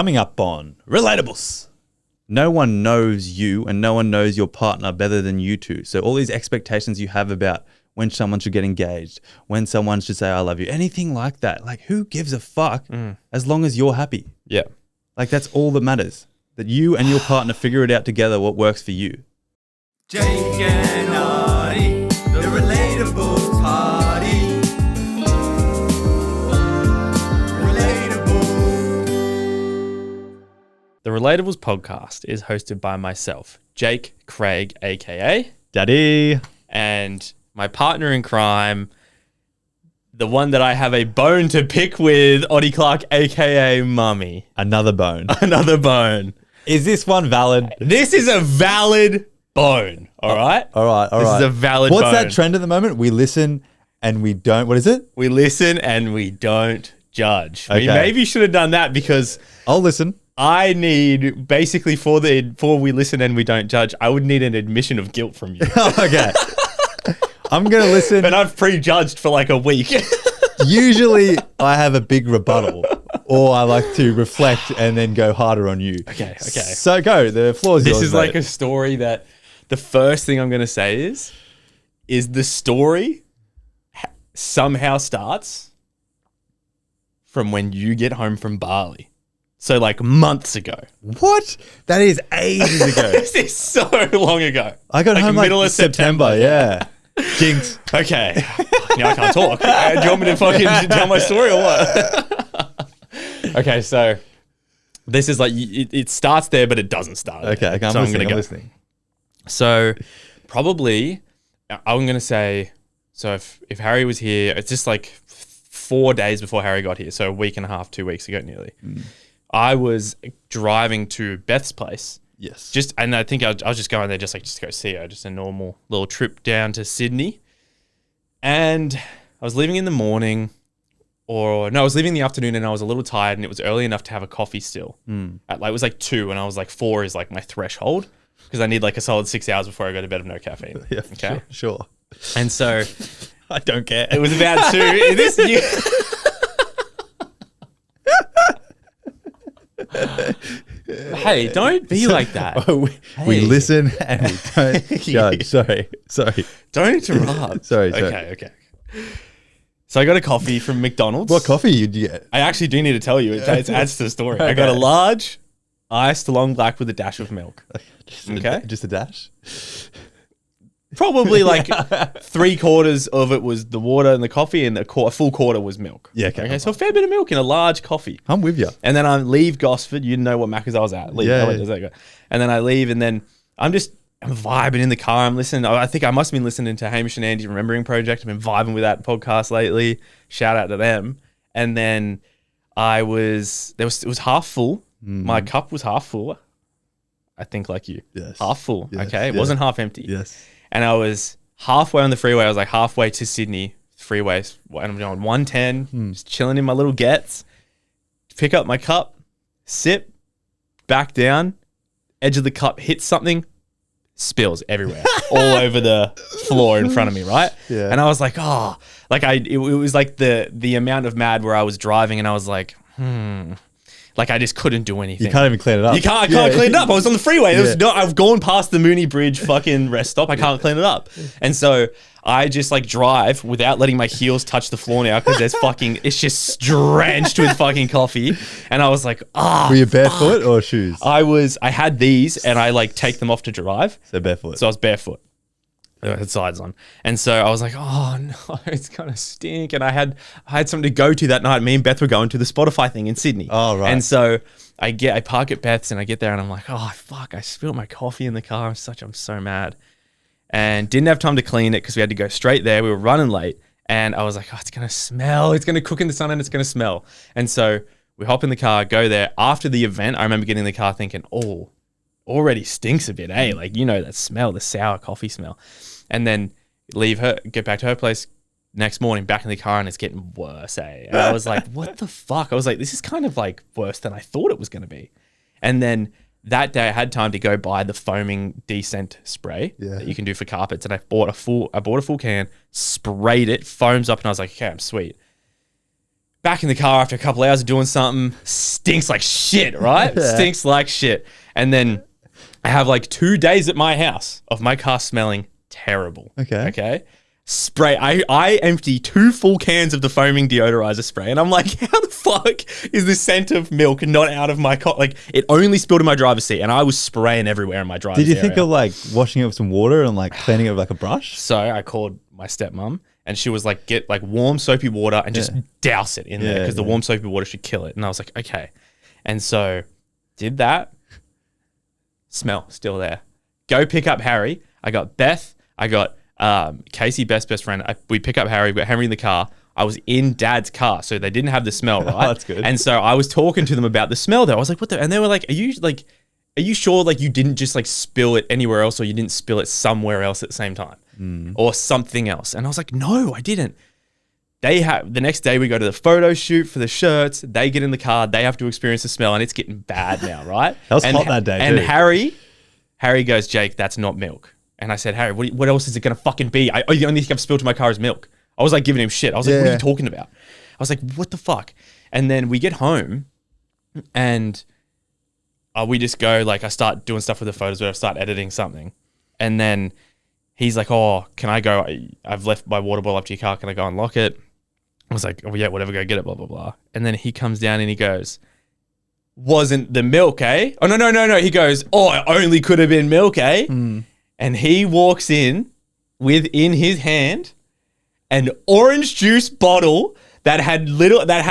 Coming up on Relatables. No one knows you and no one knows your partner better than you two. So all these expectations you have about when someone should get engaged, when someone should say, I love you, anything like that. Like, who gives a fuck as long as you're happy? Yeah. Like, that's all that matters. That you and your partner figure it out together what works for you. Jake and Ottie, the Relatables party. The Relatables podcast is hosted by myself, Jake Craig, aka Daddy. And my partner in crime, the one that I have a bone to pick with, Ottie Clark, aka Mummy. Another bone. Another bone. Is this one valid? This is a valid bone, all right? All right. This is a valid What's bone. that trend at the moment? We listen and we don't. What is it? We listen and we don't judge. Okay. We maybe should have done that because I'll listen. I need, basically for we listen and we don't judge, I would need an admission of guilt from you. Okay. I'm going to listen. But I've prejudged for like a week. Usually I have a big rebuttal or I like to reflect and then go harder on you. Okay. So go. The floor is yours. This is like a story that the first thing I'm going to say is the story somehow starts from when you get home from Bali. So like months ago. What? That is ages ago. This is so long ago. I got home like middle of September. Yeah. Jinx. Okay. Now I can't talk. Do you want me to fucking tell my story or what? Okay, so this is like, it starts there, but it doesn't start there. Okay, So I'm listening. So probably, I'm going to say, so if Harry was here, it's just like 4 days before Harry got here. So a week and a half, 2 weeks ago nearly. I was driving to Beth's place. Yes. And I think I was just going there just to go see her, just a normal little trip down to Sydney. And I was leaving in the morning, I was leaving in the afternoon and I was a little tired and it was early enough to have a coffee still. It was like 2 and I was like 4 is like my threshold because I need like a solid 6 hours before I go to bed of no caffeine. Yeah, okay. Sure. And so I don't care. it was about 2. Hey, don't be like that. We listen and we don't judge. Sorry. Don't interrupt. Sorry. Okay. So I got a coffee from McDonald's. What coffee did you get? I actually do need to tell you. It adds to the story. I got a large iced long black with a dash of milk. Okay. Just a dash? Probably like 3/4 of it was the water and the coffee and a full quarter was milk. Yeah, okay. So a fair bit of milk in a large coffee. I'm with you. And then I leave Gosford. You know what Macca's I was at. And then I leave and then I'm vibing in the car. I'm listening. I think I must have been listening to Hamish and Andy's Remembering Project. I've been vibing with that podcast lately. Shout out to them. And then it was half full. My cup was half full. I think like you. Yes. Half full. Yes. Okay. It wasn't half empty. Yes. And I was halfway on the freeway. I was like halfway to Sydney freeways. And I'm doing 110, just chilling in my little gets. Pick up my cup, sip, back down. Edge of the cup hits something, spills everywhere, all over the floor in front of me, right? Yeah. And I was like, it was like the amount of mad where I was driving and I was like, Like I just couldn't do anything. You can't even clean it up. I can't clean it up. I was on the freeway. I've gone past the Mooney Bridge fucking rest stop. I can't clean it up. And so I just like drive without letting my heels touch the floor now because it's just drenched with fucking coffee. And I was like, Were you barefoot or shoes? I had these and I like take them off to drive. So barefoot. So I was barefoot. I had sides on. And so I was like, oh no, it's gonna stink. And I had something to go to that night. Me and Beth were going to the Spotify thing in Sydney. Oh, right. And so I park at Beth's and I get there and I'm like, oh fuck, I spilled my coffee in the car. I'm so mad. And didn't have time to clean it because we had to go straight there. We were running late. And I was like, oh, it's gonna smell. It's gonna cook in the sun and it's gonna smell. And so we hop in the car, go there. After the event, I remember getting in the car thinking, oh, already stinks a bit, eh? Like, you know, that smell, the sour coffee smell. And then get back to her place next morning, back in the car, and it's getting worse, eh? And I was like, what the fuck? I was like, this is kind of like worse than I thought it was going to be. And then that day I had time to go buy the foaming descent spray that you can do for carpets. And I bought a full can, sprayed it, foams up, and I was like, okay, I'm sweet. back in the car after a couple hours of doing something. Stinks like shit, right? Yeah. Stinks like shit. And then I have like 2 days at my house of my car smelling terrible. Okay. Spray. I empty 2 full cans of the foaming deodorizer spray, and I'm like, how the fuck is the scent of milk not out of my car? Like, it only spilled in my driver's seat, and I was spraying everywhere in my driver's Did you area. think of like washing it with some water and like cleaning it with like a brush? So I called my stepmom, and she was like, get like warm soapy water and just douse it in there because the warm soapy water should kill it. And I was like, okay. And so did that. Smell still there. Go pick up Harry. I got Beth. I got Casey, best friend. We pick up Harry. We got Henry in the car. I was in Dad's car, so they didn't have the smell, right? That's good. And so I was talking to them about the smell though. I was like, what the? And they were like, are you sure like you didn't just like spill it anywhere else, or you didn't spill it somewhere else at the same time or something else? And I was like, no, I didn't. They have the next day we go to the photo shoot for the shirts. They get in the car. They have to experience the smell, and it's getting bad now, right? That was hot that day And too. Harry goes, Jake, that's not milk. And I said, Harry, what else is it going to fucking be? The only thing I've spilled to my car is milk. I was like giving him shit. I was like, what are you talking about? I was like, what the fuck? And then we get home and we just go, like, I start doing stuff with the photos where I start editing something. And then he's like, oh, can I go? I've left my water bottle up to your car. Can I go unlock it? I was like, oh, yeah, whatever, go get it, blah, blah, blah. And then he comes down and he goes, wasn't the milk, eh? Oh, no. He goes, oh, it only could have been milk, eh? And he walks in with in his hand an orange juice bottle that had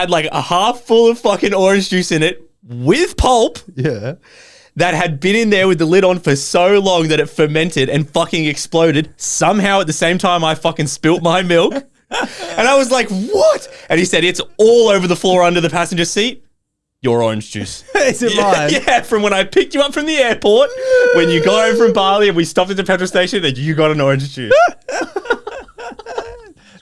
like a half full of fucking orange juice in it with pulp. Yeah. That had been in there with the lid on for so long that it fermented and fucking exploded. Somehow at the same time I fucking spilt my milk. And I was like, what? And he said, it's all over the floor under the passenger seat. Your orange juice. Is it mine? Yeah, from when I picked you up from the airport, when you got home from Bali and we stopped at the petrol station, that you got an orange juice.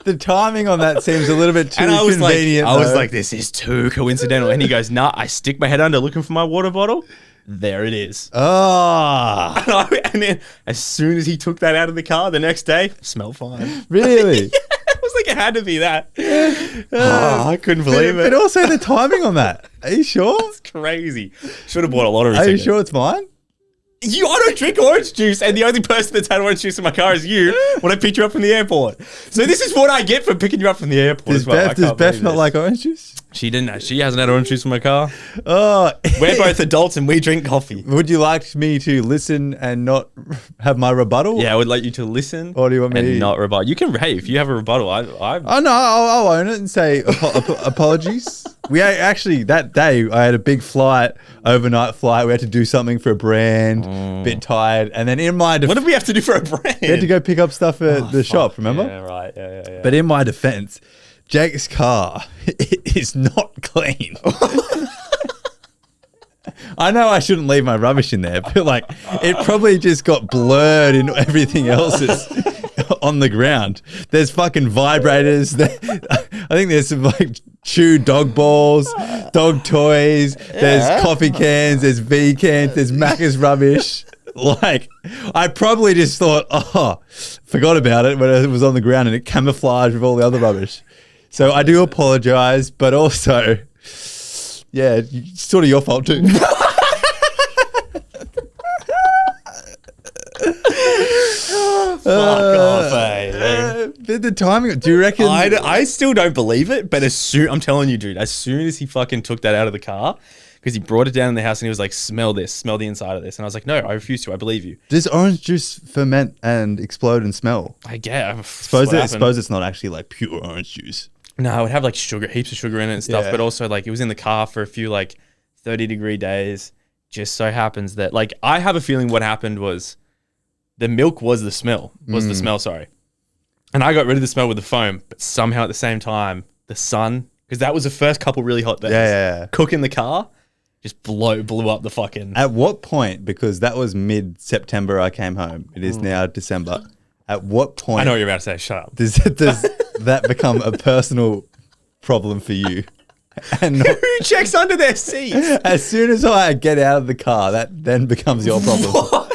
The timing on that seems a little bit too And I was convenient. like, this is too coincidental. And he goes, nah, I stick my head under looking for my water bottle. There it is. Oh, And then as soon as he took that out of the car the next day, smelled fine. really? It was like, it had to be that. I couldn't believe But it. also the timing on that. Are you sure? It's crazy. Should have bought a lottery Are you ticket. sure it's mine? I don't drink orange juice, and the only person that's had orange juice in my car is you when I picked you up from the airport. So this is what I get for picking you up from the airport Does as well. I Beth can't believe not this. like orange juice? She didn't know. She hasn't had orange juice in my car. Oh, We're both adults and we drink coffee. Would you like me to listen and not have my rebuttal? Yeah, I would like you to listen Or do you want me and to- not rebut. You can, hey, if you have a rebuttal, I Oh no, I'll own it and say apologies. We actually that day I had a big overnight flight. We had to do something for a brand. Bit tired, and then in my what did we have to do for a brand? we had to go pick up stuff at the shop. Remember? Yeah, right. Yeah. But in my defense, Jake's car is not clean. I know I shouldn't leave my rubbish in there, but like it probably just got blurred in everything else that's on the ground. There's fucking vibrators. I think there's some like chewed dog balls, dog toys. There's coffee cans. There's V cans. There's Macca's rubbish. Like, I probably just thought, forgot about it when it was on the ground and it camouflaged with all the other rubbish. So I do apologize, but also, yeah, it's sort of your fault too. Fuck off, eh? The timing, do you reckon? I still don't believe it, but I'm telling you, dude, as soon as he fucking took that out of the car, because he brought it down in the house and he was like, smell this, smell the inside of this. And I was like, no, I refuse to. I believe you. Does orange juice ferment and explode and smell? I get. Suppose it's not actually like pure orange juice. No, it would have like sugar, heaps of sugar in it and stuff. Yeah. But also like it was in the car for a few like 30-degree days. Just so happens that like I have a feeling what happened was the milk was the smell. Sorry. And I got rid of the smell with the foam, but somehow at the same time, the sun, because that was the first couple really hot days. Yeah. Cook in the car, just blew up the fucking. At what point, because that was mid-September I came home. It is now December. At what point I know what you're about to say. Shut up. does that become a personal problem for you? And not, Who checks under their seats? as soon as I get out of the car, that then becomes your problem.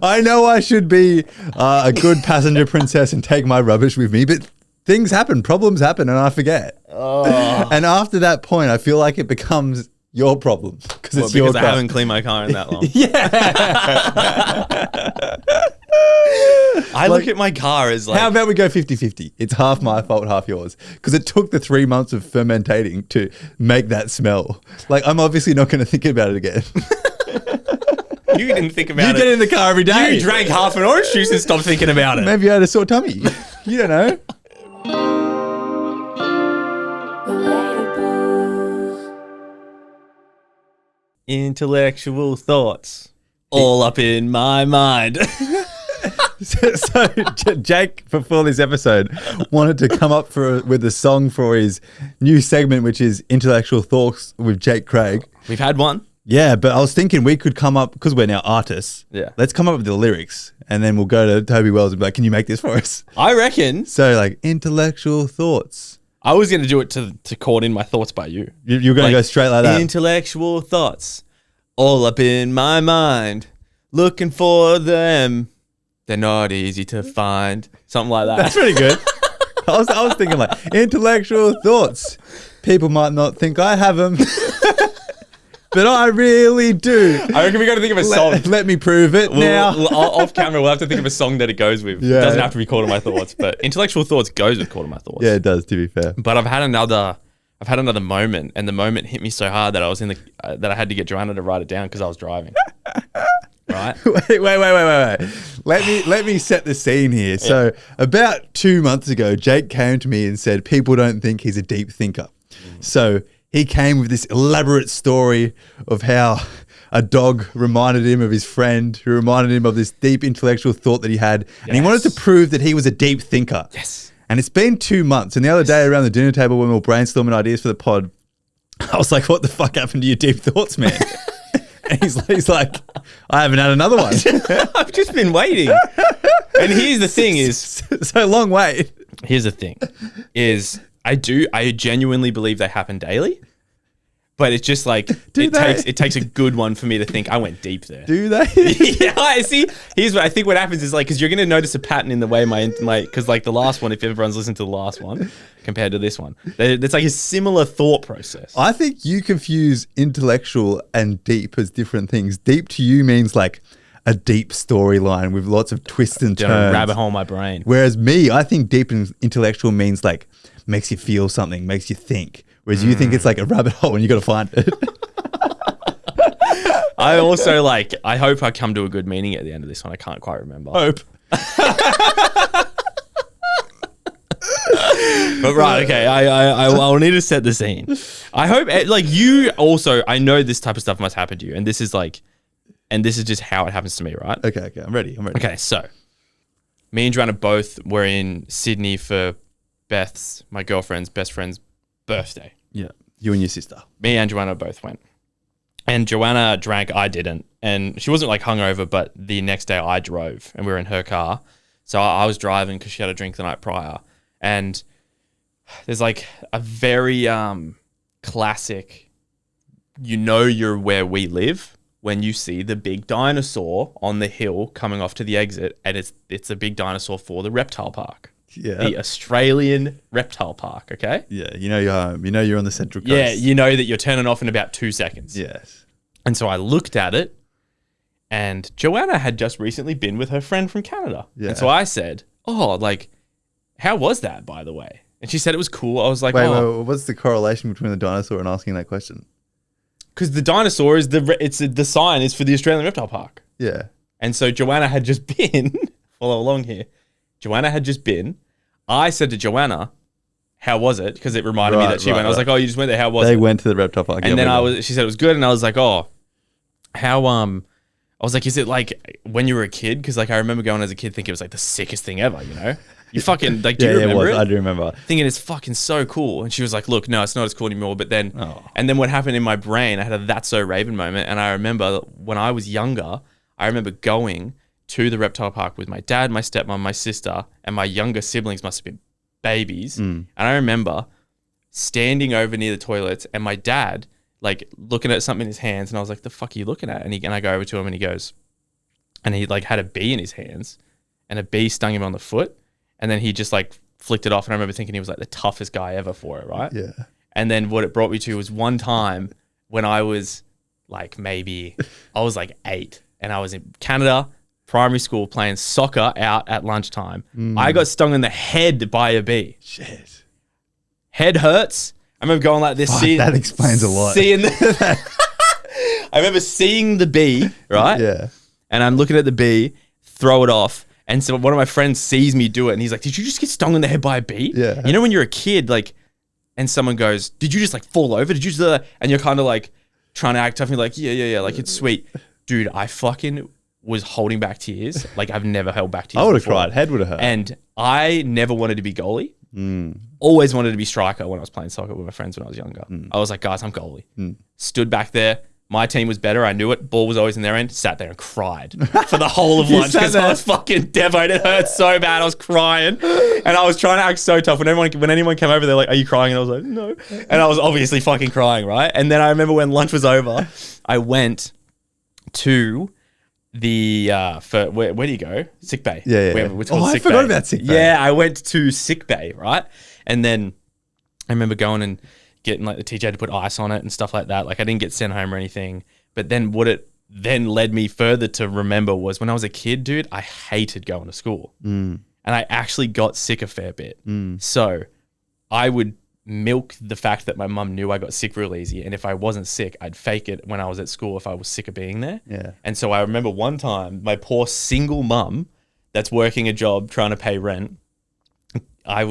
I know I should be a good passenger princess and take my rubbish with me, but things happen, problems happen, and I forget. And after that point, I feel like it becomes your problem because Because I haven't cleaned my car in that long. I look at my car as like... How about we go 50-50? It's half my fault, half yours. Because it took the 3 months of fermentating to make that smell. Like, I'm obviously not going to think about it again. You didn't think about it. You get in the car every day. You drank half an orange juice and stopped thinking about it. Maybe I had a sore tummy. You don't know. Intellectual thoughts all up in my mind. So Jake, before this episode, wanted to come up with a song for his new segment, which is Intellectual Thoughts with Jake Craig. We've had one. Yeah, but I was thinking we could come up, because we're now artists. Yeah. Let's come up with the lyrics, and then we'll go to Toby Wells and be like, can you make this for us? I reckon. So, like, Intellectual Thoughts. I was going to do it to chord in my thoughts by you. You're going to go straight like that? Intellectual thoughts all up in my mind. Looking for them. They're not easy to find. Something like that. That's pretty good. I was thinking like, intellectual thoughts. People might not think I have them. But I really do. I reckon we got to think of a song. Let me prove it now. Off camera, we'll have to think of a song that it goes with. Yeah. It doesn't have to be Caught in My Thoughts, but Intellectual Thoughts goes with Caught in My Thoughts. Yeah, it does, to be fair. But I've had another moment, and the moment hit me so hard that I was that I had to get Joanna to write it down because I was driving. Right? Wait. Let me set the scene here. Yeah. So about 2 months ago, Jake came to me and said, people don't think he's a deep thinker. So he came with this elaborate story of how a dog reminded him of his friend, who reminded him of this deep intellectual thought that he had. Yes. And he wanted to prove that he was a deep thinker. Yes. And it's been 2 months. And the other day around the dinner table when we were brainstorming ideas for the pod, I was like, what the fuck happened to your deep thoughts, man? And he's like, I haven't had another one. I've just been waiting. And here's the thing is... So long wait. Here's the thing is... I genuinely believe they happen daily, but it's just like it takes a good one for me to think I went deep there. Do they? Yeah, I see. Here's what I think. What happens is like because you're going to notice a pattern in the way my because like the last one, if everyone's listened to the last one compared to this one, it's like a similar thought process. I think you confuse intellectual and deep as different things. Deep to you means like a deep storyline with lots of twists and turns. Rabbit hole in my brain. Whereas me, I think deep and intellectual means like makes you feel something, makes you think. Whereas you think it's like a rabbit hole and you got to find it. I also I hope I come to a good meaning at the end of this one. I can't quite remember. Hope. But right, okay. I'll need to set the scene. I hope you also. I know this type of stuff must happen to you, and this is just how it happens to me, right? Okay. I'm ready. Okay, so me and Joanna both were in Sydney for Beth's, my girlfriend's best friend's birthday. Yeah. You and your sister. Me and Joanna both went. And Joanna drank, I didn't. And she wasn't hungover, but the next day I drove and we were in her car. So I was driving because she had a drink the night prior. And there's a very classic, you're where we live when you see the big dinosaur on the hill coming off to the exit. And it's a big dinosaur for the reptile park. Yeah. The Australian reptile park, okay? Yeah, you're home. You're on the Central Coast. Yeah, you know that you're turning off in about 2 seconds. Yes. And so I looked at it, and Joanna had just recently been with her friend from Canada. Yeah. And so I said, how was that, by the way? And she said it was cool. I was like, wait, what's the correlation between the dinosaur and asking that question? Because the dinosaur is the sign is for the Australian Reptile Park. Yeah. And so Joanna had just been, follow along here. Joanna had just been. I said to Joanna, how was it? Because it reminded me that she went. I was like, oh, you just went there. How was it? They went to the reptile park. And then she said it was good. And I was like, oh, how, I was like, is it like when you were a kid? Because I remember going as a kid thinking it was the sickest thing ever, You fucking, do you remember it? I do remember. Thinking it's fucking so cool. And she was like, look, no, it's not as cool anymore. But then, and then what happened in my brain, I had a That's So Raven moment. And I remember when I was younger, I remember going to the reptile park with my dad, my stepmom, my sister, and my younger siblings must have been babies. And I remember standing over near the toilets and my dad, looking at something in his hands. And I was like, the fuck are you looking at? And I go over to him and he goes, and he had a bee in his hands and a bee stung him on the foot. And then he just flicked it off, and I remember thinking he was like the toughest guy ever for it, right? Yeah. And then what it brought me to was one time when I was like I was like 8, and I was in Canada, primary school, playing soccer out at lunchtime. I got stung in the head by a bee. Shit. Head hurts. I remember going like this. Fuck, that explains a lot. I remember seeing the bee, right? Yeah. And I'm looking at the bee, throw it off. And so one of my friends sees me do it, and he's like, "Did you just get stung in the head by a bee?" Yeah. You know when you're a kid, like, and someone goes, "Did you just like fall over? Did you just?" And you're kind of like trying to act tough. And you're like, yeah, like it's sweet, dude. I fucking was holding back tears. Like I've never held back tears. I would have before. cried. Head would have hurt. And I never wanted to be goalie. Always wanted to be striker when I was playing soccer with my friends when I was younger. I was like, guys, I'm goalie. Stood back there. My team was better. I knew it. Ball was always in their end. Sat there and cried for the whole of lunch because I was fucking devoted. It hurt so bad. I was crying. And I was trying to act so tough. When anyone came over, they're like, "Are you crying?" And I was like, "No." And I was obviously fucking crying, right? And then I remember when lunch was over, I went to the where do you go? Sick bay. Yeah. I forgot about sick bay. Yeah, I went to sick bay, right? And then I remember going and getting like the teacher had to put ice on it and stuff like that. Like I didn't get sent home or anything. But then what it then led me further to remember was when I was a kid, dude, I hated going to school. And I actually got sick a fair bit. So I would milk the fact that my mum knew I got sick real easy. And if I wasn't sick, I'd fake it when I was at school if I was sick of being there. Yeah. And so I remember one time my poor single mum that's working a job trying to pay rent. I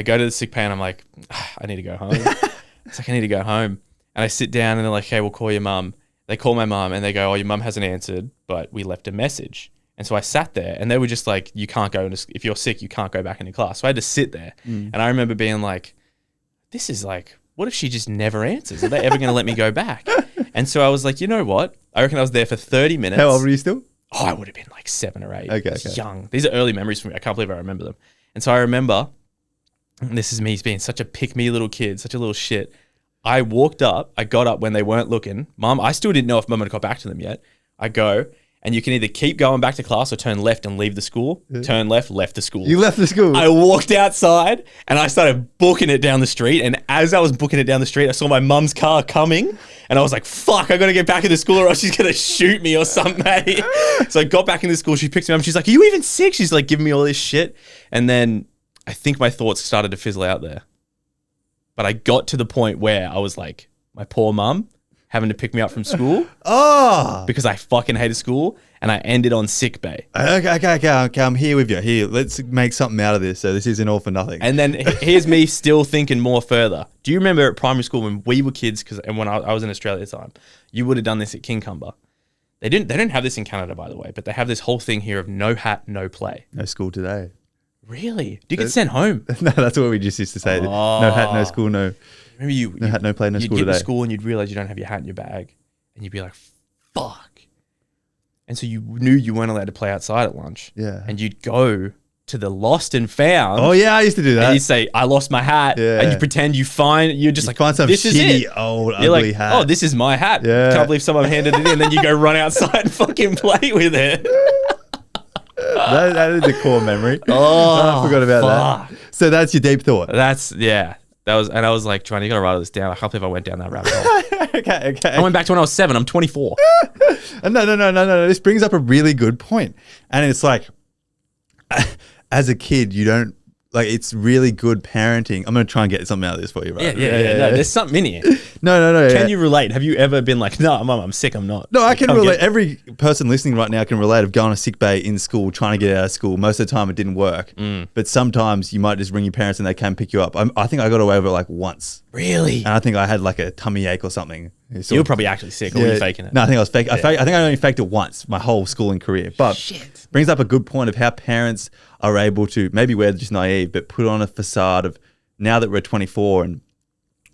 go to the sick bay and I'm like, I need to go home. It's like, I need to go home. And I sit down and they're like, "Hey, we'll call your mum." They call my mum and they go, "Oh, your mum hasn't answered, but we left a message." And so I sat there and they were just like, "You can't go if you're sick, you can't go back into class." So I had to sit there. And I remember being like, this is like, what if she just never answers? Are they ever going to let me go back? And so I was like, you know what? I reckon I was there for 30 minutes. How old were you still? Oh, I would have been like 7 or 8. Okay. Young. These are early memories for me. I can't believe I remember them. And so I remember, and this is me being such a pick-me little kid, such a little shit. I got up when they weren't looking. Mum, I still didn't know if Mum had got back to them yet. I go, and you can either keep going back to class or turn left and leave the school. Turn left the school. You left the school? I walked outside and I started booking it down the street. And as I was booking it down the street, I saw my mum's car coming. And I was like, fuck, I got to get back into school or else she's going to shoot me or something, mate. So I got back into school. She picks me up. She's like, "Are you even sick?" She's like giving me all this shit. And then I think my thoughts started to fizzle out there. But I got to the point where I was like, my poor mum having to pick me up from school. Because I fucking hated school. And I ended on sick bay. Okay, I'm here with you. Here, let's make something out of this. So this isn't all for nothing. And then here's me still thinking more further. Do you remember at primary school when we were kids, and when I was in Australia at the time, you would have done this at Kincumber. They don't have this in Canada, by the way, but they have this whole thing here of no hat, no play. No school today. Really? Do you get sent home? No, that's what we just used to say. No hat, no school, no. Remember no hat, no play, no school You'd get today. to school and you'd realize you don't have your hat in your bag, and you'd be like, fuck. And so you knew you weren't allowed to play outside at lunch. Yeah. And you'd go to the lost and found. Oh yeah, I used to do that. And you'd say, "I lost my hat." Yeah. And you pretend you're just like, find some this is shitty it. old You're ugly like, hat. "Oh, this is my hat." Yeah. Can't believe someone handed it in. Then you go run outside and fucking play with it. that is a core memory. Oh, I forgot about that. So that's your deep thought. And I was like, "Johnny, you gotta write this down." I can't believe I went down that rabbit hole. Okay. I went back to when I was 7. I'm 24. No. This brings up a really good point. And it's like, as a kid, you don't, like, it's really good parenting. I'm going to try and get something out of this for you, right? Yeah. No, there's something in here. No. Can you relate? Have you ever been like, "No, Mum, I'm sick, I'm not"? No, I can relate. Every person listening right now can relate of going to sick bay in school, trying to get out of school. Most of the time it didn't work. But sometimes you might just ring your parents and they can pick you up. I think I got away with it like once. Really? And I think I had like a tummy ache or something. You were probably actually sick, or were you faking it? No, I think I was fake. I think I only faked it once, my whole schooling career. But brings up a good point of how parents are able to, maybe we're just naive, but put on a facade of, now that we're 24 and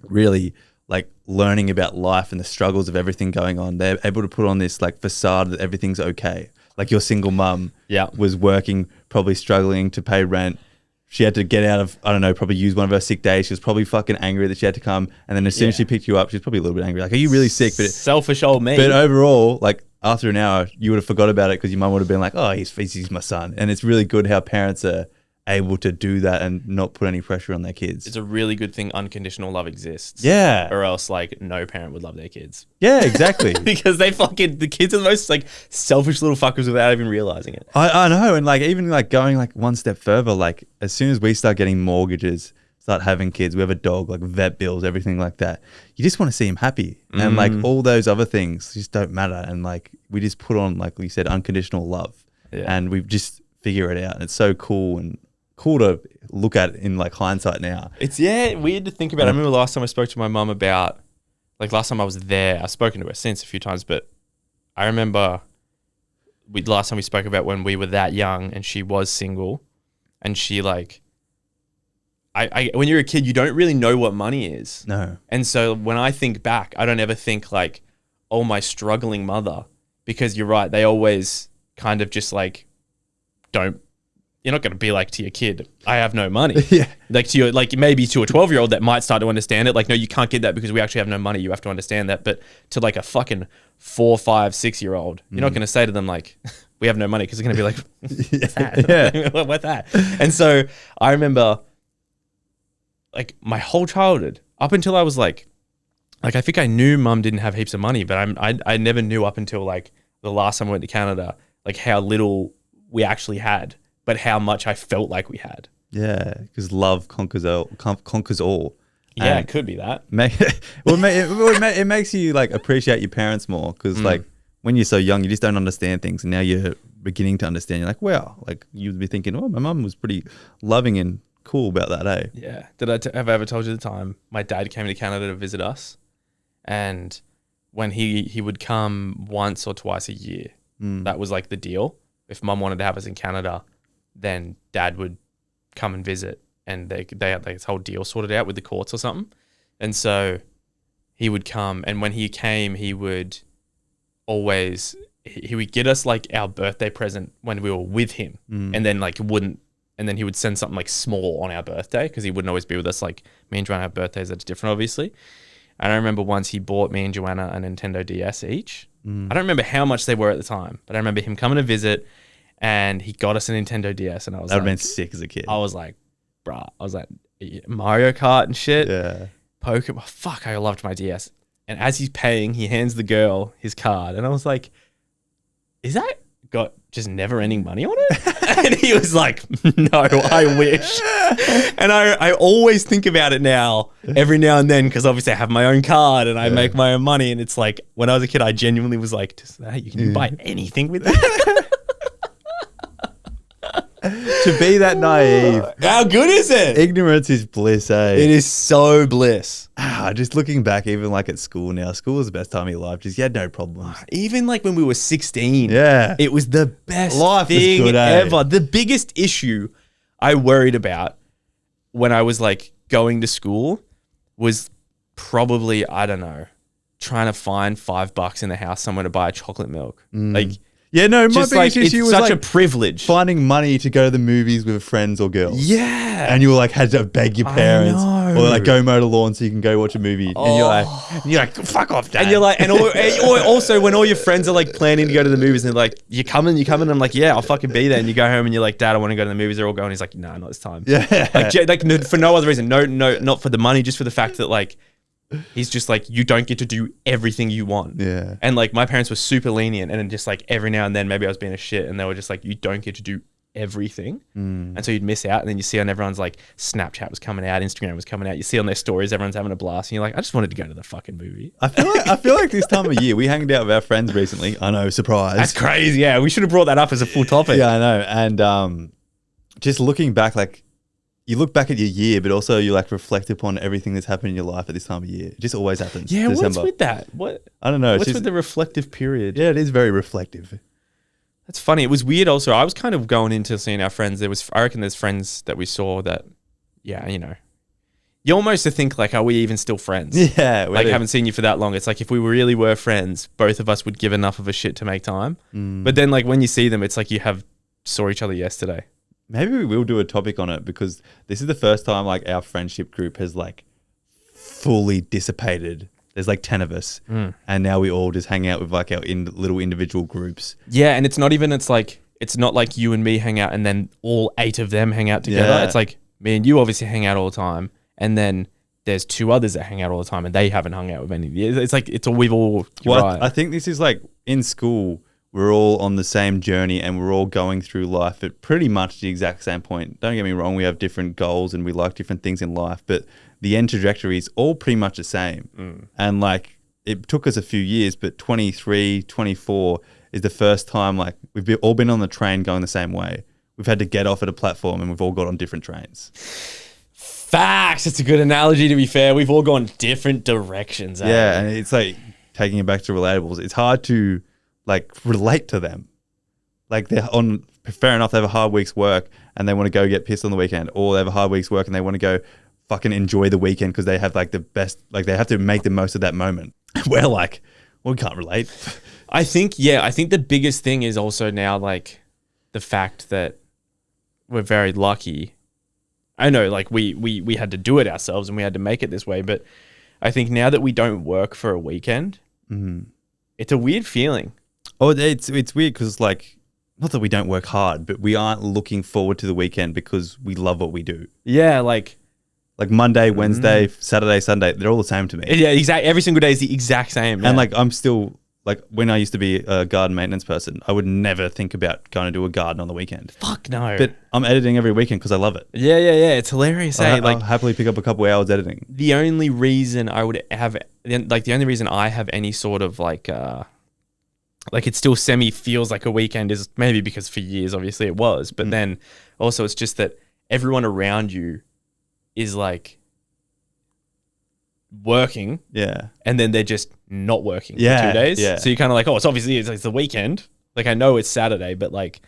really like learning about life and the struggles of everything going on, they're able to put on this like facade that everything's okay. Like your single mum was working, probably struggling to pay rent. She had to get out of, I don't know, probably use one of her sick days. She was probably fucking angry that she had to come. And then as soon as she picked you up, she was probably a little bit angry. Like, "Are you really sick?" But selfish old me. But overall, like after an hour, you would have forgot about it because your mum would have been like, "Oh, he's my son." And it's really good how parents are able to do that and not put any pressure on their kids. It's a really good thing unconditional love exists. Yeah. Or else like no parent would love their kids. Yeah, exactly. Because the kids are the most like selfish little fuckers without even realizing it. I know. And like even like going like one step further, like as soon as we start getting mortgages, start having kids, we have a dog, like vet bills, everything like that. You just want to see him happy. And like all those other things just don't matter. And like we just put on, like we said, unconditional love. Yeah. And we just figure it out. And it's so cool and cool to look at in like hindsight now. It's weird to think about. I remember last time I spoke to my mum about, like last time I was there, I've spoken to her since a few times, but I remember last time we spoke about when we were that young and she was single and she like, when you're a kid, you don't really know what money is. No. And so when I think back, I don't ever think like, oh, my struggling mother, because you're right. They always kind of just like, you're not going to be like to your kid, I have no money. Yeah. Like to your, like maybe to a 12-year-old that might start to understand it. Like, no, you can't get that because we actually have no money. You have to understand that. But to like a fucking 4, 5, 6-year-old, you're not going to say to them like, we have no money, because they're going to be like, what's that? Yeah. What's that? And so I remember like my whole childhood up until I was like I think I knew mum didn't have heaps of money, but I never knew up until like the last time I went to Canada, like how little we actually had, but how much I felt like we had. Yeah, because love conquers all. Yeah, it could be that. It makes you like appreciate your parents more, because like when you're so young, you just don't understand things, and now you're beginning to understand. You're like, wow, like you'd be thinking, oh, my mum was pretty loving and cool about that, eh? Yeah. Did I have I ever told you the time my dad came to Canada to visit us, and when he would come once or twice a year, that was like the deal. If mum wanted to have us in Canada, then dad would come and visit, and they had like this whole deal sorted out with the courts or something. And so he would come, and when he came, he would always, he would get us like our birthday present when we were with him, and then like and then he would send something like small on our birthday, because he wouldn't always be with us. Like me and Joanna have birthdays that's different, obviously. And I remember once he bought me and Joanna a Nintendo DS each. I don't remember how much they were at the time, but I remember him coming to visit, and he got us a Nintendo DS, and I was That would like, have been sick as a kid. I was like, bruh, I was like, Mario Kart and shit. Yeah. Pokemon. Fuck, I loved my DS. And as he's paying, he hands the girl his card, and I was like, is that got just never ending money on it? And he was like, no, I wish. And I always think about it now, every now and then, because obviously I have my own card and I make my own money. And it's like, when I was a kid, I genuinely was like, just that, you can buy anything with that. To be that naive. How good is it? Ignorance is bliss, eh? It is so bliss. Just looking back, even like at school now, school was the best time of your life. Just you had no problems. Even like when we were 16, Yeah. it was the best Life was thing good, eh? ever. The biggest issue I worried about when I was like going to school was probably, I don't know, trying to find $5 in the house somewhere to buy a chocolate milk. Like, Yeah, no, my just biggest like, issue it's was such like a privilege. finding money to go to the movies with friends or girls. Yeah. And you were like, had to beg your parents. know. Or like go mow the lawn so you can go watch a movie. And you're like, fuck off, Dad. And you're like, or also when all your friends are like planning to go to the movies and they're like, you coming? I'm like, yeah, I'll fucking be there. And you go home and you're like, Dad, I want to go to the movies. They're all going. He's like, no, not this time. Yeah. Like for no other reason. No, not for the money, just for the fact that like, he's just like, you don't get to do everything you want. Yeah. And like my parents were super lenient, and then just like every now and then maybe I was being a shit and they were just like, you don't get to do everything. And so you'd miss out, and then you see on everyone's like Snapchat was coming out, Instagram was coming out, you see on their stories everyone's having a blast, and you're like, I just wanted to go to the fucking movie. I feel like this time of year, we hanged out with our friends recently. I know, surprise. That's crazy. Yeah, we should have brought that up as a full topic. Yeah, I know. And just looking back, like you look back at your year, but also you like reflect upon everything that's happened in your life at this time of year. It just always happens. Yeah, December. what's with that? I don't know. What's with the reflective period? Yeah, it is very reflective. That's funny. It was weird also. I was kind of going into seeing our friends. I reckon there's friends that we saw that, yeah, you know, you almost to think like, are we even still friends? Yeah. Like, haven't seen you for that long. It's like, if we really were friends, both of us would give enough of a shit to make time. But then like when you see them, it's like you saw each other yesterday. Maybe we will do a topic on it, because this is the first time like our friendship group has like fully dissipated. There's like 10 of us, and now we all just hang out with like our little individual groups. Yeah, and it's not even, it's like, it's not like you and me hang out and then all 8 of them hang out together. Yeah. It's like me and you obviously hang out all the time, and then there's 2 others that hang out all the time, and they haven't hung out with any of you. It's like we've all. Well, Right. I think this is like in school. We're all on the same journey and we're all going through life at pretty much the exact same point. Don't get me wrong, we have different goals and we like different things in life, but the end trajectory is all pretty much the same. And like it took us a few years, but 23, 24 is the first time like all been on the train going the same way. We've had to get off at a platform and we've all got on different trains. Facts. It's a good analogy, to be fair. We've all gone different directions. Yeah, and it's like taking it back to relatables. It's hard to like relate to them. Like they're on, fair enough, they have a hard week's work and they want to go get pissed on the weekend, or they have a hard week's work and they want to go fucking enjoy the weekend because they have like the best, like they have to make the most of that moment. We're like, well, we can't relate. I think the biggest thing is also now like the fact that we're very lucky. I know like we had to do it ourselves and we had to make it this way, but I think now that we don't work for a weekend, it's a weird feeling. Oh, it's weird because like, not that we don't work hard, but we aren't looking forward to the weekend because we love what we do. Yeah, like Monday, Wednesday, Saturday, Sunday, they're all the same to me. yeah, exactly. Every single day is the exact same. And like I'm still like when I used to be a garden maintenance person, I would never think about going to do a garden on the weekend. Fuck no. But I'm editing every weekend because I love it. Yeah. It's hilarious. I'll happily pick up a couple hours editing. The only reason I would have the only reason I have any sort of like it still semi feels like a weekend is maybe because for years obviously it was, but then also it's just that everyone around you is like working, and then they're just not working for 2 days. Yeah. So you're kind of like, oh, it's obviously it's the weekend. Like I know it's Saturday, but like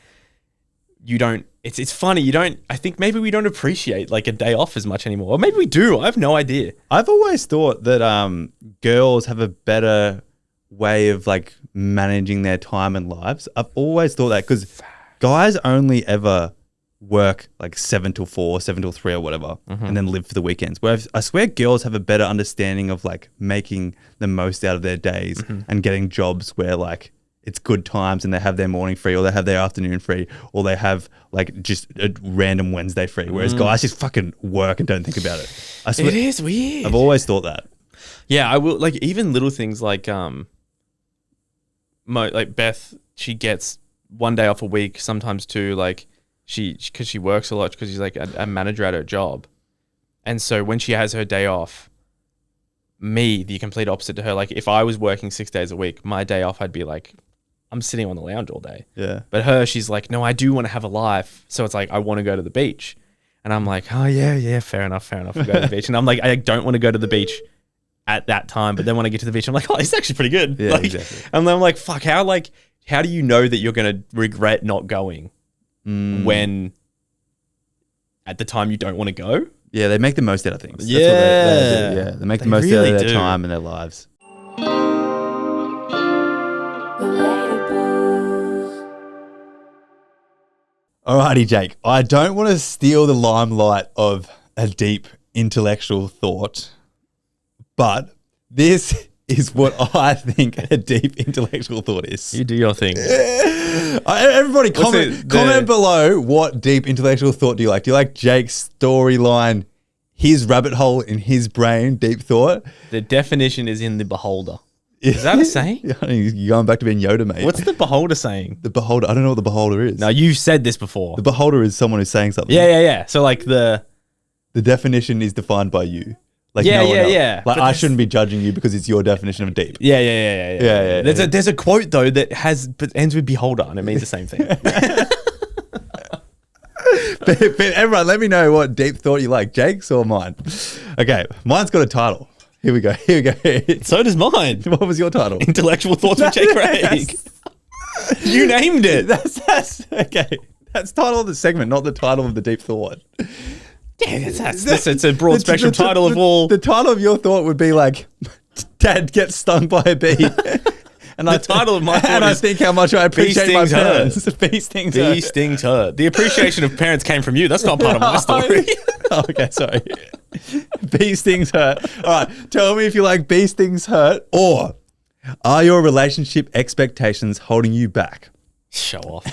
you don't. It's funny. You don't. I think maybe we don't appreciate like a day off as much anymore, or maybe we do. I have no idea. I've always thought that girls have a better way of like managing their time and lives. I've always thought that because guys only ever work like 7 till 4, 7 till 3 or whatever, and then live for the weekends. Whereas I swear girls have a better understanding of like making the most out of their days and getting jobs where like it's good times and they have their morning free or they have their afternoon free or they have like just a random Wednesday free. Whereas guys just fucking work and don't think about it. I swear, It is weird. I've always thought that. Yeah, I will like even little things like like Beth, she gets 1 day off a week, sometimes 2, like because she works a lot because she's like a manager at her job. And so when she has her day off, me, the complete opposite to her, like if I was working 6 days a week, my day off, I'd be like, I'm sitting on the lounge all day. Yeah. But her, she's like, no, I do want to have a life. So it's like, I want to go to the beach. And I'm like, oh yeah, fair enough. We'll go to the beach. And I'm like, I don't want to go to the beach at that time. But then when I get to the beach, I'm like, oh, it's actually pretty good. Yeah, like, exactly. And then I'm like, fuck, how do you know that you're going to regret not going when at the time you don't want to go? Yeah, they make the most out of things. Yeah. That's what they do. Yeah, they make the most out really of their do. time and their lives. Alrighty, Jake. I don't want to steal the limelight of a deep intellectual thought, but this is what I think a deep intellectual thought is. You do your thing. Everybody comment below what deep intellectual thought do you like? Do you like Jake's storyline, his rabbit hole in his brain, deep thought? The definition is in the beholder. Is that a saying? You're going back to being Yoda, mate. What's the beholder saying? The beholder? I don't know what the beholder is. No, you've said this before. The beholder is someone who's saying something. Yeah. So like the definition is defined by you. Like Yeah, no one yeah, else. yeah. Like But I shouldn't be judging you because it's your definition of deep. Yeah. There's a quote though that ends with beholder and it means the same thing. But everyone, let me know what deep thought you like, Jake's or mine. Okay, mine's got a title. Here we go. So does mine. What was your title? Intellectual Thoughts with Jake Craig. You named it. That's okay. That's the title of the segment, not the title of the deep thought. Yeah, it's a broad spectrum title of all. The title of your thought would be like, Dad gets stung by a bee. And The title of my thought and I is think how much I appreciate my stings hurt. parents. Bee stings hurt. Bee stings hurt. The appreciation of parents came from you. That's not part of my story. Oh, okay, sorry. Bee stings hurt. All right, tell me if you like bee stings hurt or are your relationship expectations holding you back? Show off.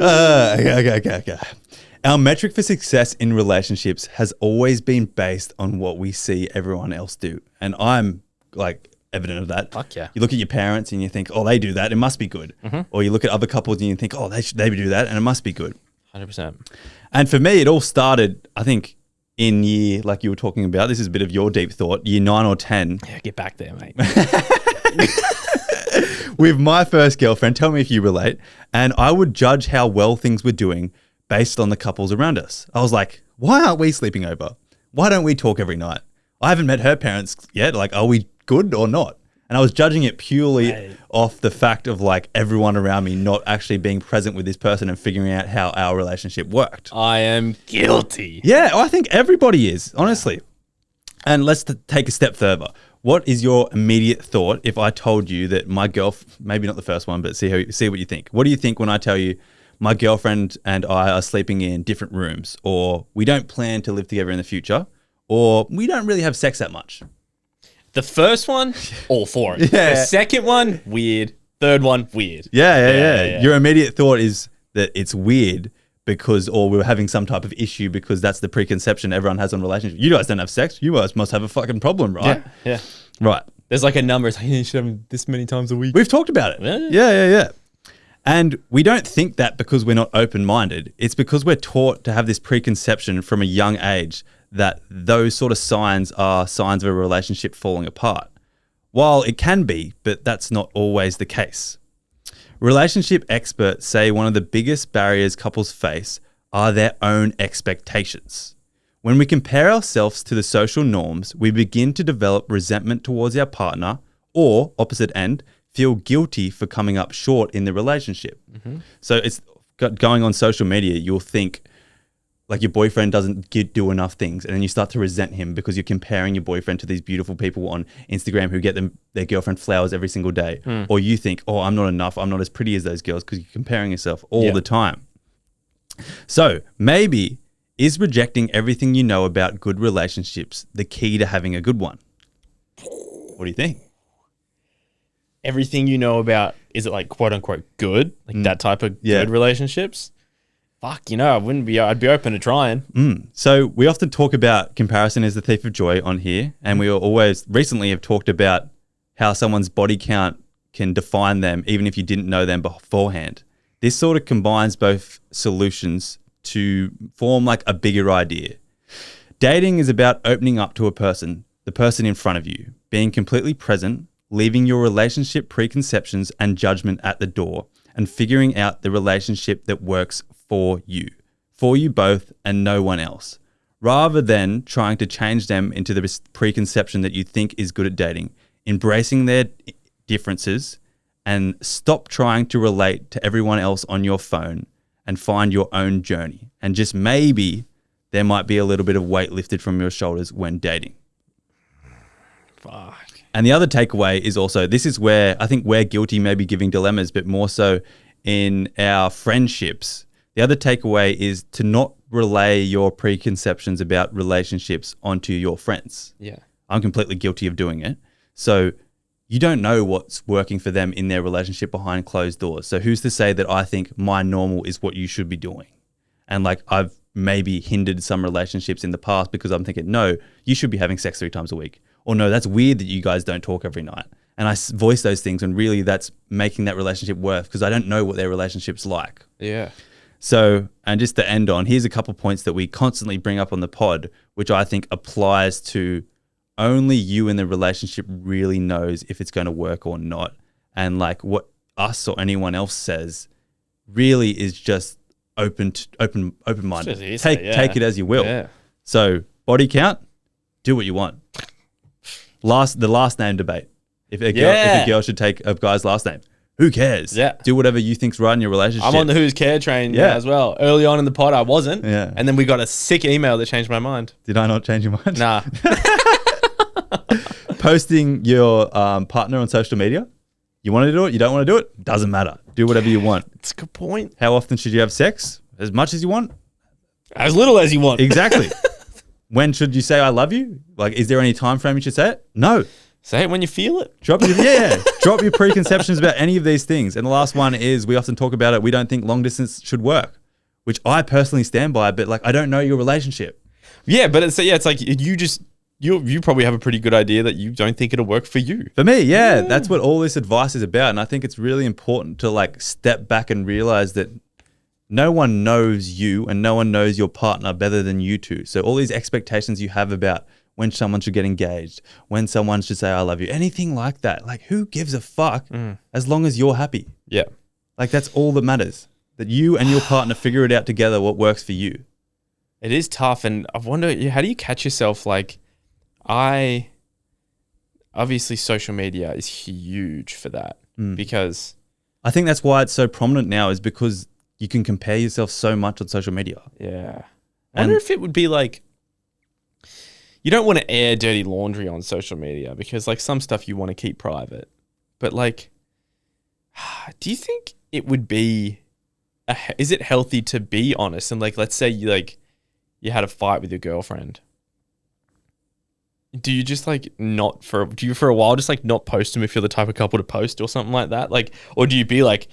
Okay. Our metric for success in relationships has always been based on what we see everyone else do. And I'm like evident of that. Fuck yeah. You look at your parents and you think, oh, they do that. It must be good. Or you look at other couples and you think, oh, they do that and it must be good. 100%. And for me, it all started, I think, in year, like you were talking about, this is a bit of your deep thought, year 9 or 10. Yeah, get back there, mate. With my first girlfriend, tell me if you relate. And I would judge how well things were doing based on the couples around us. I was like, why aren't we sleeping over? Why don't we talk every night? I haven't met her parents yet. Like, are we good or not? And I was judging it purely off the fact of like everyone around me not actually being present with this person and figuring out how our relationship worked. I am guilty. Yeah, I think everybody is, honestly. And let's take a step further. What is your immediate thought if I told you that my maybe not the first one, but see what you think. What do you think when I tell you my girlfriend and I are sleeping in different rooms, or we don't plan to live together in the future, or we don't really have sex that much? The first one, all for it. Yeah. The second one, weird. Third one, weird. Yeah. Your immediate thought is that it's weird because, or we're having some type of issue because that's the preconception everyone has on relationships. You guys don't have sex. You guys must have a fucking problem, right? Yeah. Right. There's like a number. It's like, you should have this many times a week. We've talked about it. Yeah. And we don't think that because we're not open-minded. It's because we're taught to have this preconception from a young age that those sort of signs are signs of a relationship falling apart. While it can be, but that's not always the case. Relationship experts say one of the biggest barriers couples face are their own expectations. When we compare ourselves to the social norms, we begin to develop resentment towards our partner, or, opposite end, feel guilty for coming up short in the relationship. So it's going on social media, you'll think like your boyfriend doesn't do enough things, and then you start to resent him because you're comparing your boyfriend to these beautiful people on Instagram who get their girlfriend flowers every single day. Or you think, oh, I'm not enough, I'm not as pretty as those girls, because you're comparing yourself all the time. So maybe is rejecting everything you know about good relationships the key to having a good one? What do you think? Everything you know about, is it like quote unquote good? Like that type of good relationships? Fuck, I'd be open to trying. So we often talk about comparison as the thief of joy on here. And we always recently have talked about how someone's body count can define them even if you didn't know them beforehand. This sort of combines both solutions to form like a bigger idea. Dating is about opening up to a person, the person in front of you, being completely present, leaving your relationship preconceptions and judgment at the door, and figuring out the relationship that works for you both and no one else, rather than trying to change them into the preconception that you think is good at dating. Embracing their differences and stop trying to relate to everyone else on your phone and find your own journey. And just maybe there might be a little bit of weight lifted from your shoulders when dating. Fuck. And the other takeaway is also, this is where I think we're guilty maybe giving dilemmas, but more so in our friendships. The other takeaway is to not relay your preconceptions about relationships onto your friends. Yeah. I'm completely guilty of doing it. So you don't know what's working for them in their relationship behind closed doors. So who's to say that I think my normal is what you should be doing? And like I've maybe hindered some relationships in the past because I'm thinking, no, you should be having sex 3 times a week. Or no, that's weird that you guys don't talk every night. And I voice those things and really that's making that relationship work because I don't know what their relationship's like. Yeah. So, and just to end on, here's a couple points that we constantly bring up on the pod, which I think applies to only you in the relationship really knows if it's going to work or not. And like what us or anyone else says really is just open-minded. Take it as you will. Yeah. So body count, do what you want. The last name debate. If a girl should take a guy's last name, who cares? Yeah. Do whatever you think's right in your relationship. I'm on the who's care train as well. Early on in the pod, I wasn't. Yeah. And then we got a sick email that changed my mind. Did I not change your mind? Nah. Posting your partner on social media. You want to do it? You don't want to do it? Doesn't matter. Do whatever you want. It's a good point. How often should you have sex? As much as you want. As little as you want. Exactly. When should you say I love you? Like, is there any time frame you should say it? No. Say it when you feel it. Drop your preconceptions about any of these things. And the last one is, we often talk about it, we don't think long distance should work, which I personally stand by, but like, I don't know your relationship. Yeah, but it's like you probably have a pretty good idea that you don't think it'll work for you. For me, yeah, that's what all this advice is about. And I think it's really important to like step back and realize that no one knows you and no one knows your partner better than you two. So all these expectations you have about when someone should get engaged, when someone should say, I love you, anything like that. Like, who gives a fuck as long as you're happy? Yeah. Like, that's all that matters. That you and your partner figure it out together, what works for you. It is tough. And I wonder, how do you catch yourself? Like, obviously social media is huge for that because I think that's why it's so prominent now, is because you can compare yourself so much on social media. Yeah. I wonder if it would be like, you don't want to air dirty laundry on social media because like some stuff you want to keep private. But like, do you think it would be, is it healthy to be honest? And like, let's say you had a fight with your girlfriend. Do you just like for a while just like not post them if you're the type of couple to post or something like that? Like, or do you be like,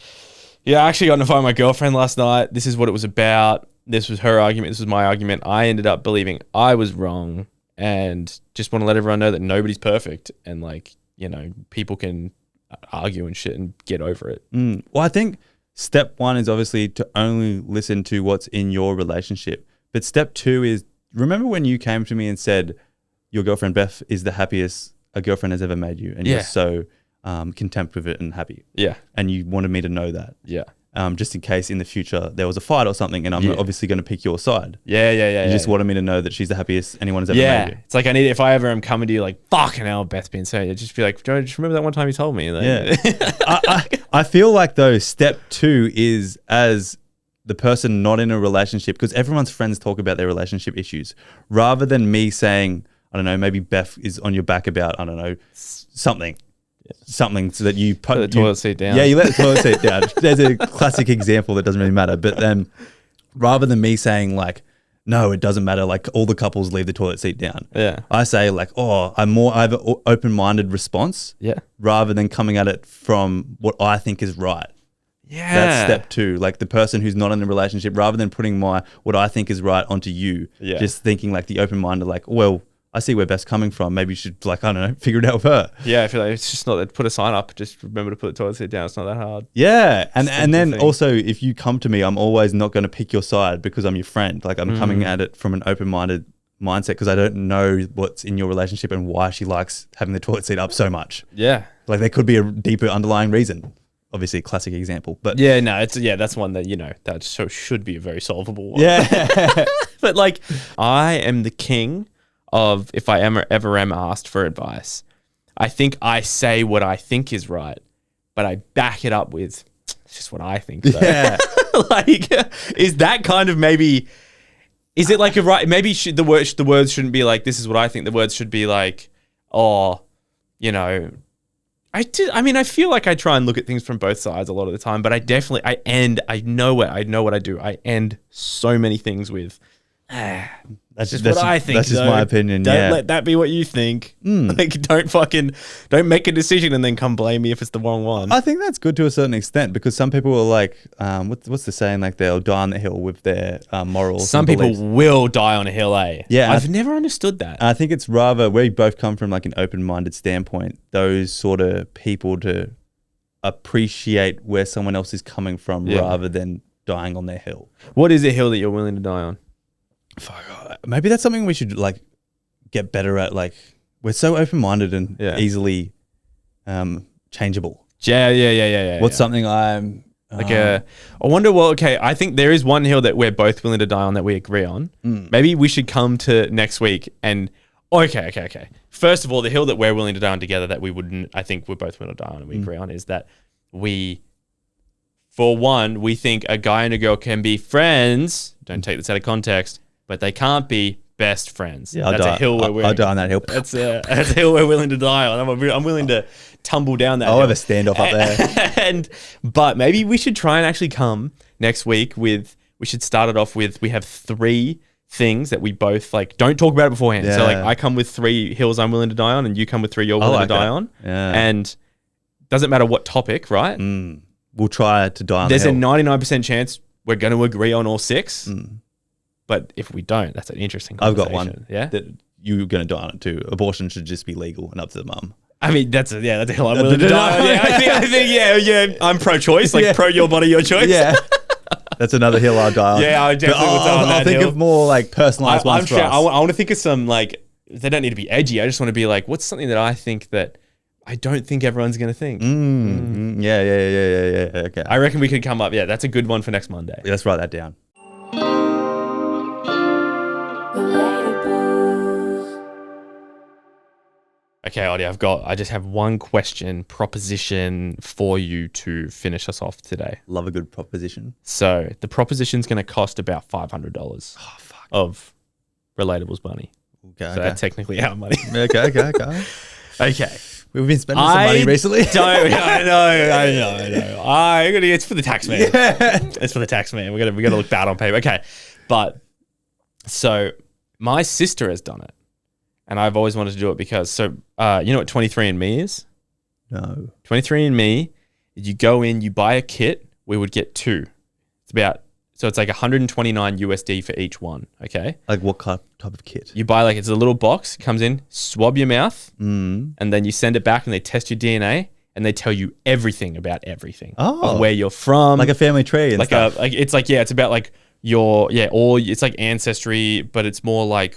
yeah, I actually got in a fight with my girlfriend last night. This is what it was about. This was her argument. This was my argument. I ended up believing I was wrong and just want to let everyone know that nobody's perfect. And like, you know, people can argue and shit and get over it. Well, I think step one is obviously to only listen to what's in your relationship. But step two is, remember when you came to me and said, your girlfriend Beth is the happiest a girlfriend has ever made you, and you're so content with it and happy. Yeah. And you wanted me to know that. Yeah. Just in case in the future there was a fight or something, and I'm obviously going to pick your side. Yeah. You just wanted me to know that she's the happiest anyone has ever made you. It's like, if I ever am coming to you like, fucking hell, Beth's been saying, just be like, Joe, just remember that one time you told me. Like, I feel like though step two is, as the person not in a relationship, because everyone's friends talk about their relationship issues, rather than me saying, I don't know, maybe Beth is on your back about, I don't know, something so that you put the toilet seat down. Yeah, you let the toilet seat down. There's a classic example that doesn't really matter. But then rather than me saying like, no, it doesn't matter, like all the couples leave the toilet seat down. Yeah. I say like, I have an open-minded response. Yeah. Rather than coming at it from what I think is right. Yeah. That's step two. Like the person who's not in a relationship, rather than putting what I think is right onto you, just thinking like the open-minded, like, well, I see where Beth's coming from. Maybe you should, like, I don't know, figure it out with her. Yeah, I feel like it's just not that. Put a sign up. Just remember to put the toilet seat down. It's not that hard. Yeah, and then also, if you come to me, I'm always not going to pick your side because I'm your friend. Like, I'm coming at it from an open-minded mindset because I don't know what's in your relationship and why she likes having the toilet seat up so much. Yeah, like there could be a deeper underlying reason. Obviously, a classic example, but that's one that that should be a very solvable one. Yeah, but like, I am the king of, if I ever am asked for advice, I think I say what I think is right, but I back it up with, it's just what I think. Though. Yeah. Like, is that kind of maybe, is it like a right, maybe the words shouldn't be like, this is what I think. The words should be like, I feel like I try and look at things from both sides a lot of the time, but I know what I do. I end so many things with, that's just what I think. That's just my opinion. Don't let that be what you think. Like, don't make a decision and then come blame me if it's the wrong one. I think that's good to a certain extent, because some people are like, what's the saying? Like, they'll die on the hill with their morals. Some people will die on a hill, eh? Yeah, I've never understood that. I think it's rather, we both come from like an open-minded standpoint. Those sort of people to appreciate where someone else is coming from, rather than dying on their hill. What is a hill that you're willing to die on? Maybe that's something we should like get better at. Like, we're so open-minded and easily changeable. Yeah. What's something I'm like I wonder. Well, okay, I think there is one hill that we're both willing to die on that we agree on. Maybe we should come to next week and okay. First of all, the hill that we're willing to die on together that we wouldn't, I think we're both willing to die on and we agree on, is that for one, we think a guy and a girl can be friends. Don't take this out of context. But they can't be best friends. Yeah, I'll die on that hill. That's a hill we're willing to die on. I'm willing to tumble down that hill. I'll have a standoff up there. But maybe we should try and actually come next week with, we should start it off with, we have 3 things that we both like don't talk about it beforehand. So like Yeah. I come with 3 hills I'm willing to die on, and you come with 3 you're willing like to die that. on. Yeah. And doesn't matter what topic, right? We'll try to die on There's the a hill. 99% chance we're going to agree on all 6. But if we don't, that's an interesting I've conversation. got one. Yeah. That you're going to die on it too. Abortion should just be legal and up to the mum. I mean, that's a hill I'm willing to die on. Yeah, I think, yeah. I'm pro-choice, like pro your body, your choice. Yeah. That's another hill I'll die on. Yeah, I definitely But would die on I'll that think hill. of more like personalized I'm ones for sure. us. I want to think of some like, they don't need to be edgy. I just want to be like, what's something that I think that I don't think everyone's going to think? Yeah. Okay. I reckon we could come up. Yeah, that's a good one for next Monday. Let's write that down. Okay, Ottie, I just have one proposition for you to finish us off today. Love a good proposition. So the proposition's going to cost about $500 of Relatable's money. Okay. So that's technically our money. Okay. Okay. We've been spending some money recently. I know. It's for the tax man. It's for the tax man. We gotta look bad on paper. Okay, but so my sister has done it, and I've always wanted to do it because you know what 23andMe is? No. 23andMe, you go in, you buy a kit. We would get 2. It's like 129 USD for each one. Okay. Like what type of kit? You buy it's a little box, comes in, swab your mouth, and then you send it back and they test your DNA and they tell you everything about everything. Oh. Of where you're from. Like a family tree and stuff. It's about like it's like ancestry, but it's more like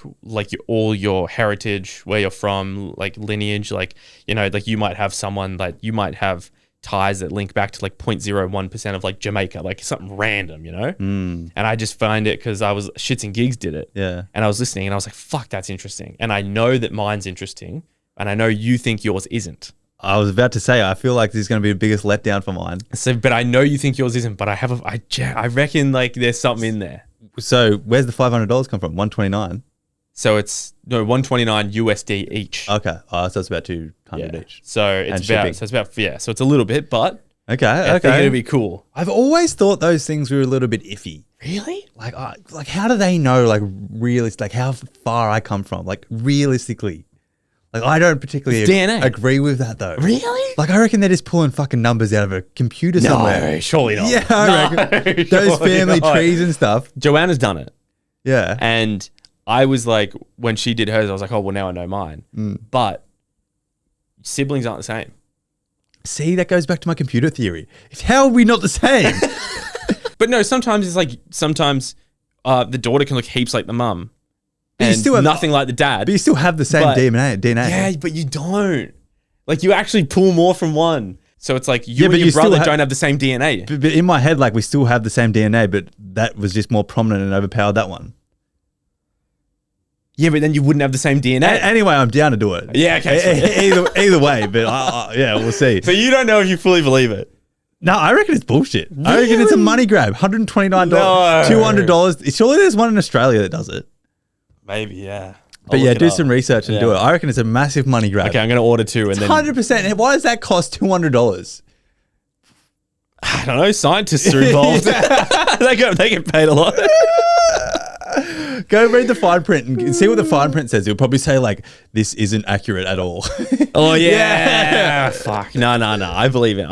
all your heritage, where you're from, like lineage, like, you know, like you might have someone like you might have ties that link back to like 0.01% of like Jamaica, like something random, you know? And I just find it because I was Shits and Gigs did it. Yeah. And I was listening and I was like, fuck, that's interesting. And I know that mine's interesting and I know you think yours isn't. I was about to say, I feel like this is going to be the biggest letdown for mine. So, but I know you think yours isn't, but I reckon like there's something in there. So where's the $500 come from? 129. So it's 129 USD each. Okay. Oh, so it's about 200 each. So it's shipping. so it's a little bit, but Okay. I think it'd be cool. I've always thought those things were a little bit iffy. Really? Like how do they know, like, like how far I come from? Like, realistically. Like, I don't particularly It's DNA. agree with that, though. Really? Like, I reckon they're just pulling fucking numbers out of a computer somewhere. No, surely not. Yeah, I reckon. Those family trees and stuff. Joanna's done it. Yeah. And I was like, when she did hers, I was like, oh, well, now I know mine. But siblings aren't the same. See, that goes back to my computer theory. How are we not the same? But no, sometimes it's like, the daughter can look heaps like the mum. But you And still have- nothing like the dad. But you still have the same But- DNA. Yeah, but you don't. Like, you actually pull more from one. So it's like you but and your you still brother don't have the same DNA. But in my head, like, we still have the same DNA, but that was just more prominent and overpowered that one. Yeah, but then you wouldn't have the same DNA. Anyway, I'm down to do it. Yeah, okay. Either way, but yeah, we'll see. So you don't know if you fully believe it. No, I reckon it's bullshit. I reckon it's a money grab. $129, No. $200. Surely there's one in Australia that does it. Maybe, yeah. But yeah, do some research and do Yeah. it. I reckon it's a massive money grab. Okay, I'm going to order 2 and then 100%. Why does that cost $200? I don't know. Scientists are involved. they get paid a lot. Go read the fine print and see what the fine print says. It'll probably say, like, this isn't accurate at all. Oh yeah. Fuck. No. I believe it.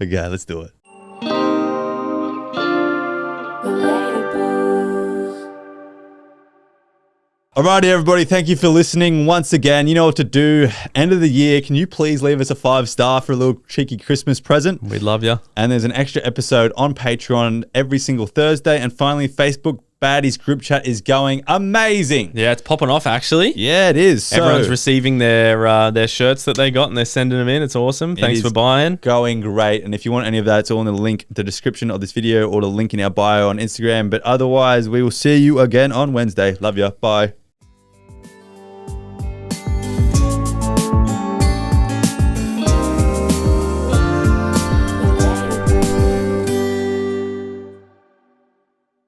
Okay, let's do it. Alrighty, everybody. Thank you for listening once again. You know what to do. End of the year. Can you please leave us a 5-star for a little cheeky Christmas present? We'd love you. And there's an extra episode on Patreon every single Thursday. And finally, Facebook Baddies group chat is going amazing. Yeah, it's popping off actually. Yeah, it is. So, Everyone's receiving their shirts that they got and they're sending them in. It's awesome. Thanks is for buying. going great. And if you want any of that, it's all in the link, the description of this video, or the link in our bio on Instagram. But otherwise, we will see you again on Wednesday. Love ya. Bye.